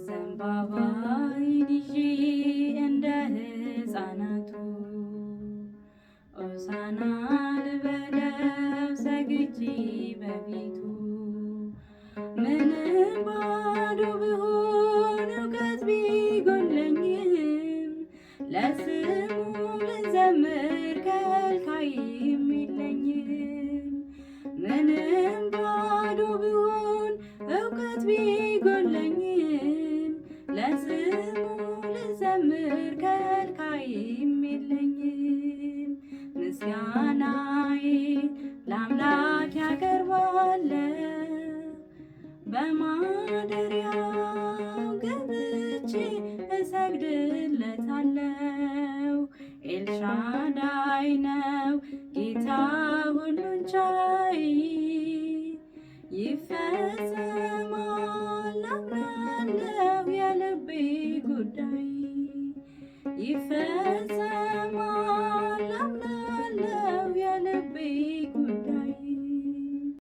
ዘንባባዬን ይዤ እንደ ሕፃናቱ ሆሳዕና ልበለው ሰግጄ በፊቱ። ምንም ባዶ ብሆን እውቀት ቢጎለኝም ለስሙ ልዘምር ከልካይም የለኝም። ምንም ባዶ ብሆን እውቀት ቢጎለኝም ለስሙ ልዘምር ከልካይም የለኝም። ምስጋናዬን ለአምላክ ያቀርባለሁ በማደሪያው ገብቼ እሰግድለታለሁ። ኤልሻዳይ ነው ጌታ ሁሉን ቻይ፣ ይፈጸማል አምናለሁ የልቤ ጉዳይ። ይፈጸማል